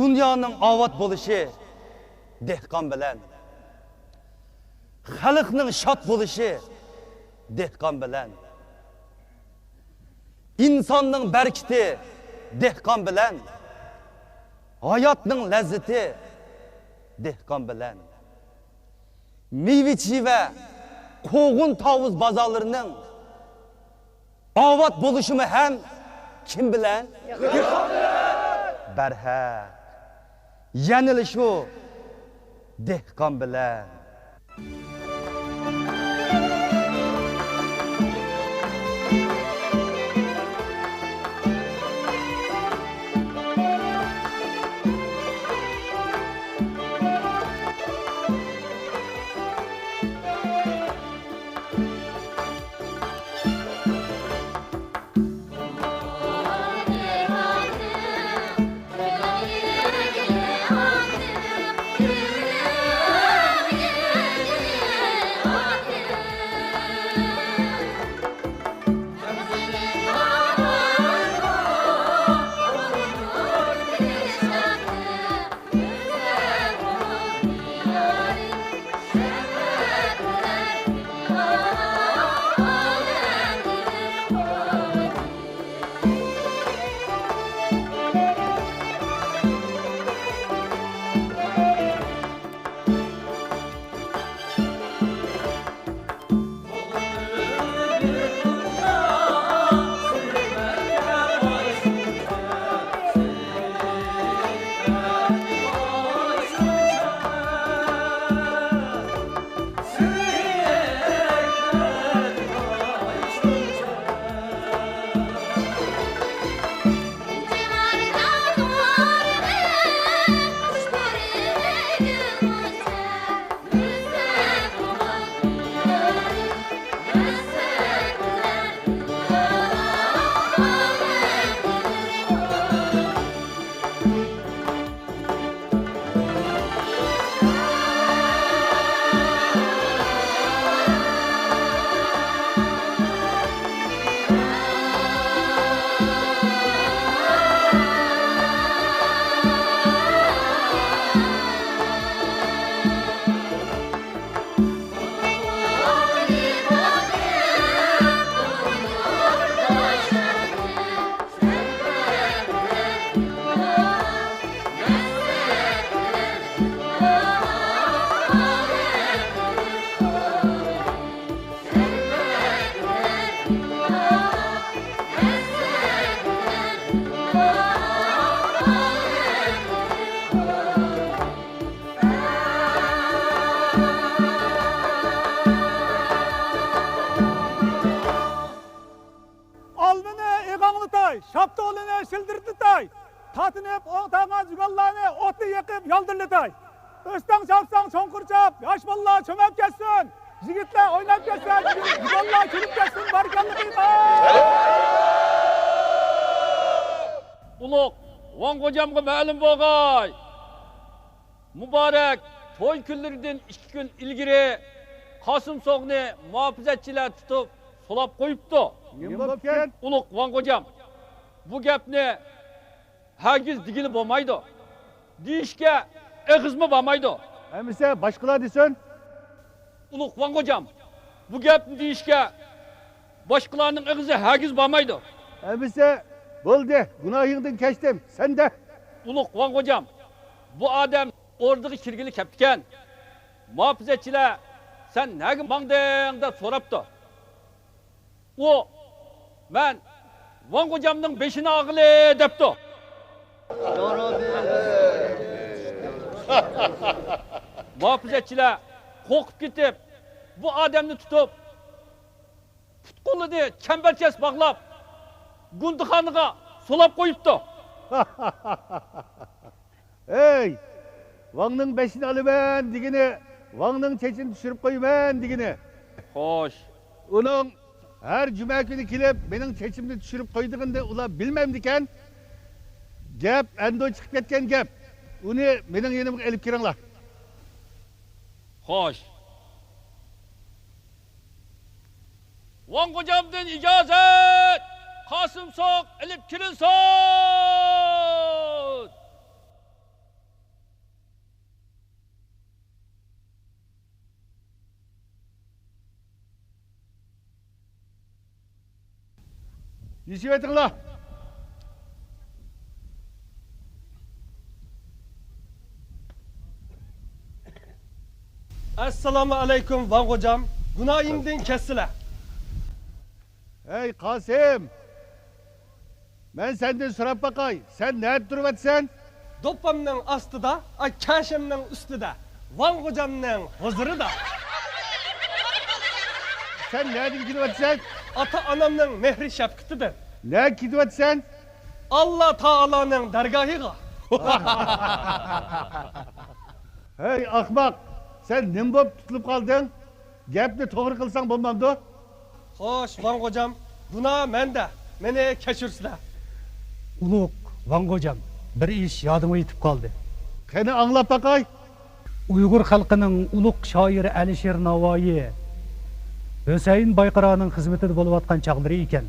Dünyanın avat buluşu dehqon bilan. Xalqning shod bo'lishi dehqon bilan. İnsonning barkiti dehqon bilan. Hayotning lazzati dehqon bilan. Meyve-cheva, qo'g'in tovuz bozorlarining avat bo'lishimi ham kim bilan? Dehqon bilan. Barhaq. Yanili shu dehqon bilan. Şaptoğlu'na şıldırdırtay. Tatınıp oğtağına cügallarını otu yakıp yaldırlıtay. Östen çapsan çonkur çap. Yaş vallahi çömep kessin. Jigitler oynap kessin. Cügallar külüp kessin. Barikallı kıytay. Uluk, Van kocamga ma'lum bo'lg'ay. Muborak to'y kunlaridan 2 kun ilgari Qosim So'g'ni muhofizatchilar tutib, solab qo'yibdi. Nima bo'pkan? Ulug' Van kocam, bu gapni hargiz digili bo'lmaydi. Deyishga eg'izmi bo'lmaydi. Emise başkalar desin. Ulug' Van kocam, bu gapni deyishga boshqalarning eg'izi hargiz bo'lmaydi. Emise bo'ldi, gunohingdan kechdim. Sen de. Ulug' Van kocam, bu odam o'rniga kirgili keptikan. Muhofizatchilar sen nega mangding deb so'rabdi. O men Van kocamning beshini og'ili debdi. Muhofizatchilar qo'rqib ketib, bu odamni tutib, put-qo'lini chambarchas bog'lab, gundixonaga solab qo'yibdi. Ey! Van'ның beşini alıben digini, Van'ның çeçini düşürüp koyuben digini. Xo'sh. Onun her cuma günü kilip benim çeçimini düşürüp koyduğunda ula bilmem diken. Gap, endo çıkıp ketken gap. Onu benim yanıma elip kiranlar. Xo'sh. Van kocamdan icazet. Qosim So'g' ilib kirilsin. Yişip etinglar. Assalomu alaykum Van hocam. Günahimden kessiler. Hey Kasım. Ben senden sorap bakay. Sen ne durup etsen? Doppamның astıda, kaşemның üstüde. Van hocamның huzuru da. Sen ne gidip etsen? Ata anamның mehri şefkatidir. Ne gidip etsen? Allah Taala'nın dergahıga. Hey ahmak. Sen nim boп tutulup kaldın? Gepni doğru kılsan bulmamdı. Hoş Van hocam. Günah mende. Meni keşirsizler. Uluk Van hocam bir iş yadıma yetip kaldı. Keni anlap bakay. Uygur halkının uluk şairi Alisher Navoiy Hüseyin Bayqıraның hizmetinde bolup atkan çağları iken.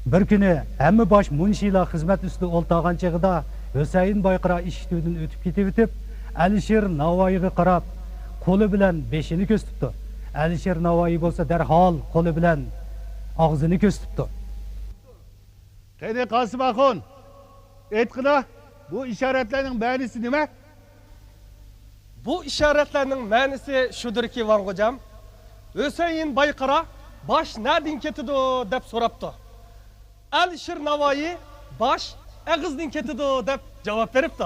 Bir günü hemmi baş munşila hizmet üstü oltağan çağıda Hüseyin Bayqıra işitүүдün ötüp ketip Alisher Navoiyga qarap qo'li bilan beshini ko'z tutdi. Alisher Navoiy bo'lsa darhol qo'li bilan og'zini ko'z tutdi. Keni Kasım Akon. Etkına bu işaretlerin ma'nisi nima? Bu işaretlerinin manisi şudur ki Van hocam. Hüseyin Bayqıra baş nereden ketidi dep soraptı. Alisher Navoiy baş ağızdan ketidi dep cevap veripti.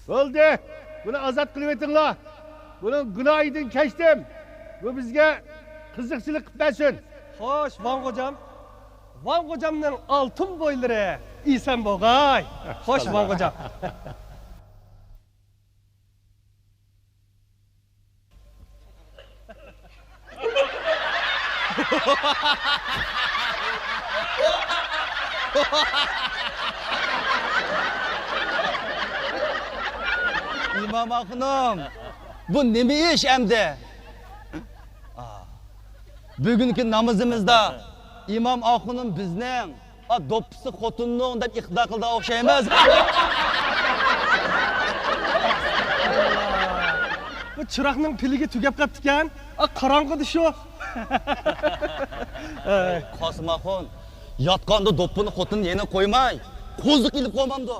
Oldu. Bunu azat kılıp etinglar. Bunun günahidin keçtim. Bu bizge kızıkçılık qıpmasin. Hoş Van hocam. Van hocamның altın boyları isen boğay. Hoş Van hocam. İmam Akınım, bu nemi iş emdi? Bugünkü namazımızda İmam Akınım bizning doppisi xotunning deb iqda qildi o'xshaymiz. Bu çırakның piligi tugab qaptikan. Qarong'idi shu. Qosim Akın, yotganda doppini xotini yana qo'ymay, qo'ziq ilib qo'ymamdi.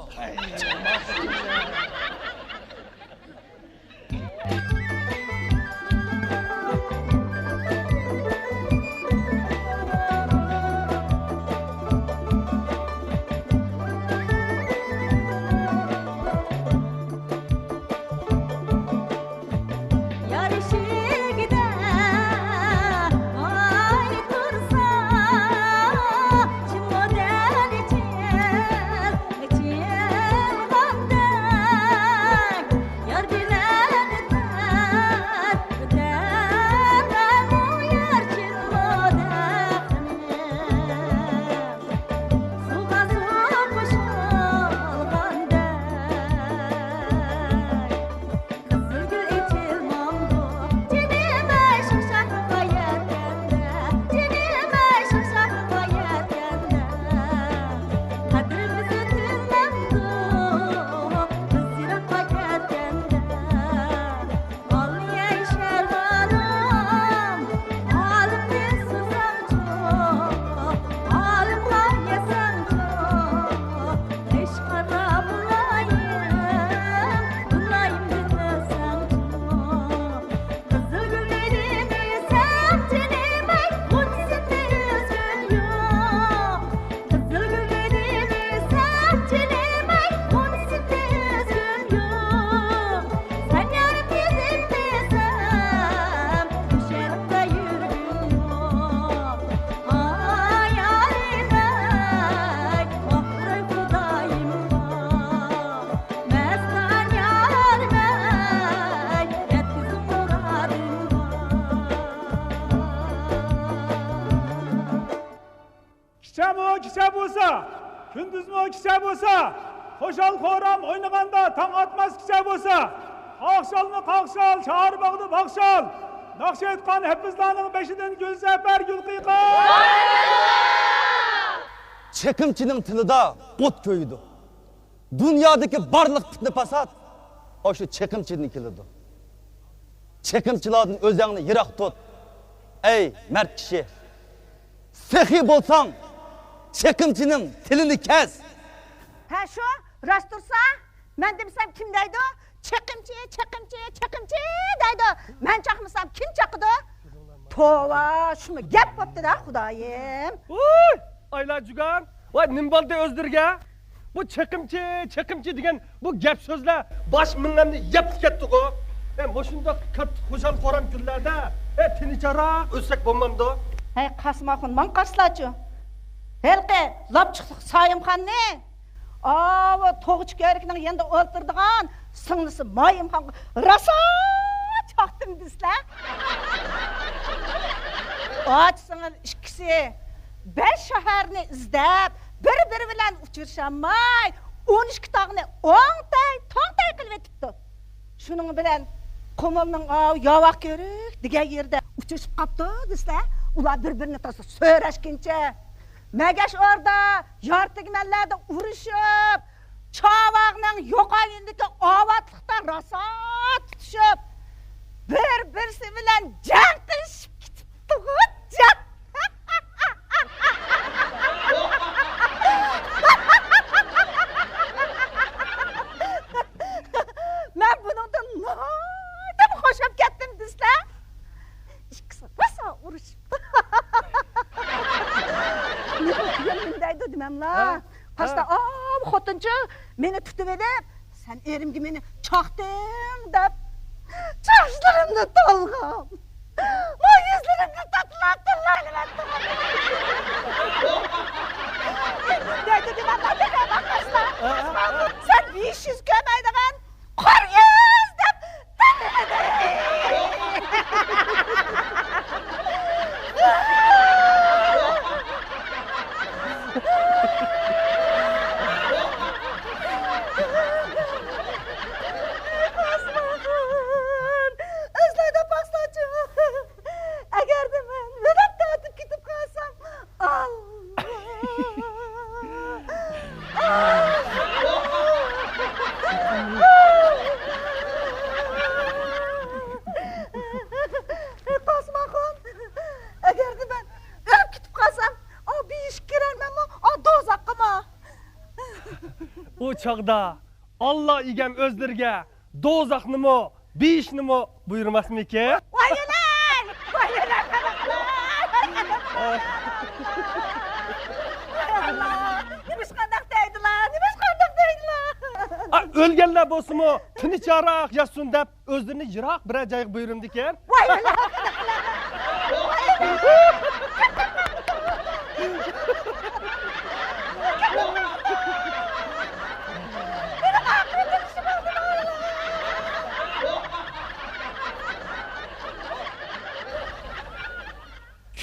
kişe bulsa, gündüz mü kişe bulsa, hoşal koram oynaganda taң atmaz kişe bulsa, kalkşal mı kalkşal, çağır bağdı bakşal, nakş etkan hepizlanın beşidin gül sefer gül kıykan. Çekimçinin tilida ot köyüdü. Dünyadaki barlık fitne pasat, o şu çekimçinin kilidir. Çekimçilerden özlerini yırak tut. Ey mert kişi, sehiy bo'lsang, chekimchining tilini kes. Ha şu, rost tursa, men demsam kim deydi? Chekimchi deydi. Men chaqmasam kim chaqidi? Tova, şunu gap bo'pti-da, Xudoyim. Oy! Ayla Jugan, voy nim bo'ldi o'zdirga? Bu chekimchi degan bu gap so'zlar bosh mingamni yeb ketdi-ku. Mushunda xo'jal qo'ram kunlarda tinchroq o'sak bo'lmamdi. Hey Qasmaxon, men qarslachu. Helqi, lapchiqliq Sayimxonni. Ava to'g'ich kerikning yanda o'ltirdigan singlisi Mayimxon rasa chaqdim deslar. Aç singil ikkisi 5 shaharni izlab, bir-biri bilan uchrashamay, 12 tog'ni o'ngtay qilib etibdi. Shuning bilan Qo'molning yovoq ko'rik degan yerda uchrashib qopti deslar. Ular bir-birini tasa so'rashguncha Magash orada yortigmanlarda urushib, chavog'ning yo'qolindagi ovatliqdan rosa tutishib, bir-birisi bilan jang qilishib ketibdi. Men bundan noyda xo'shab ketdim deslar. İkisi rosa urushibdi. Deydi dememla. Qasta, bu xotinchi meni tutib edib, sen erimga meni chaqding deb chashlarimni tolg'am. O yuzlarimni tatlatdilar. Deydi dememla, qasta. Sen 500 kömaydigan qo'ryuz deb O çağda Allah igem özlerge dozaqnımı, beyişnimi buyurmasmiki? Vayılar! Allah! Nimiş qandaq deydilar? Ölgenler bosumu tinchroq yatsun deb özlerini yiroq bir joyga buyurdim diken. Vayılar!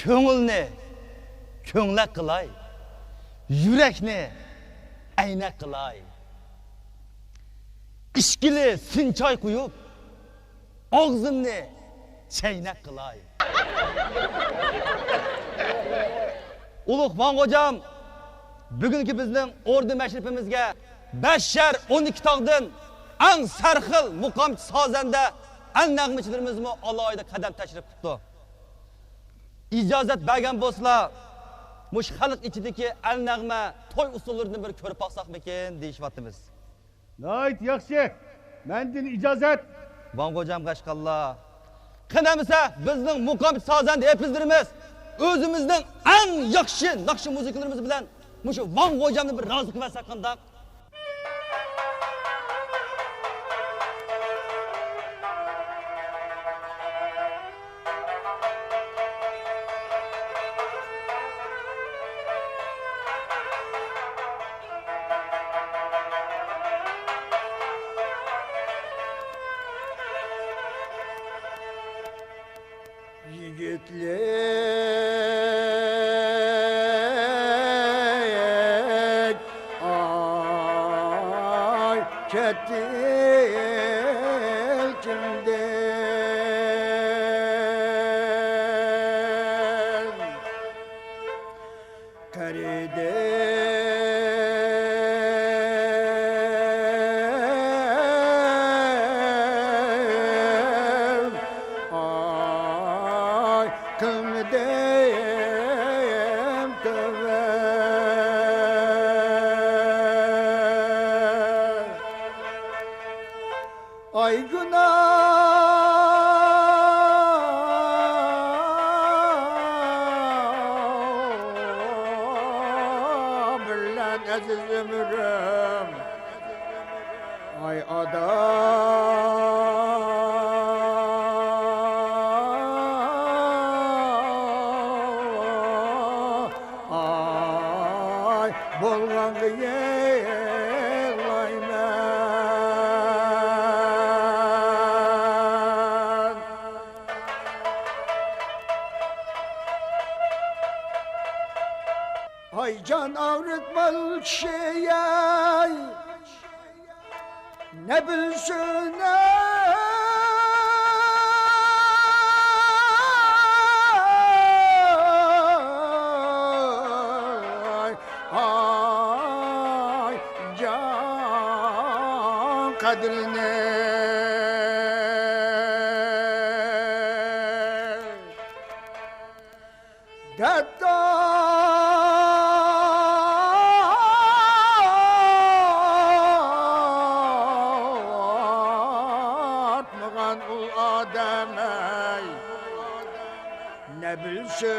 Ko'ngilni ko'nglak qilay, yurakni aynak qilay. Ishkili sinchoy quyib, og'zimni chaynak qilay. Ulug' Vango'jam bugungi bizning o'rda mashrifimizga 5 shar 12 tog'dan ang sarxil muqomchi sozanda an-nag'michilarimizmi alohida qadam tashrif qildi. İcazet bergen bo'lsalar, mush xalq ichidagi al-nag'ma to'y usullarini bir ko'rib baqsaqmikin deyishyapmiz. Nayt yaxshi. Mendin icazet. Vango'jam qashqallar. Qanamisa bizning muqomchi sozanda epizlarimiz o'zimizning eng yaxshi naqshi muzikalarimiz bilan mush Vango'jamni bir rozi qilsak qanday? Yigitlik ay ketdi kimden karide ay kimden Ay günah Birlen aziz ömrüm Ay adam Ay bolgan yığlayman Ay can avretmal şey ne bilsin ay can kadrine Atmagan ul adam ey ne bilsin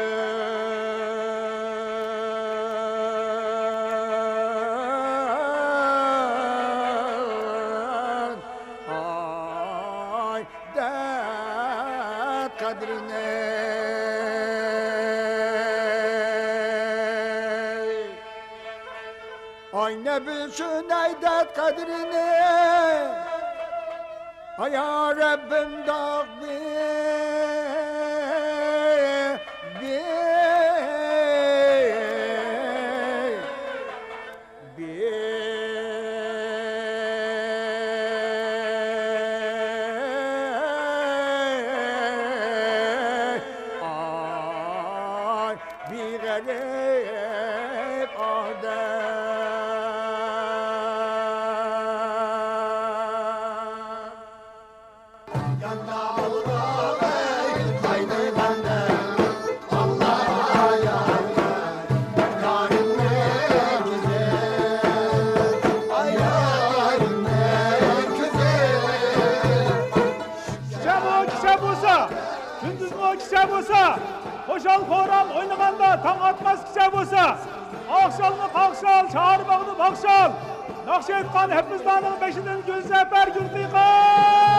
ay dert kadrine ay ne bilsin ay dert kadrine ay ya Rabbim dağ ay bir garip Gündüz mü kişe bulsa, koşal koran oynaganda taң atmaz kişe bulsa, akşalını kalkşal, çağır bağını bakşal, nakşi etkan hepimizdanın beşinin Gülsefer Gürtükan!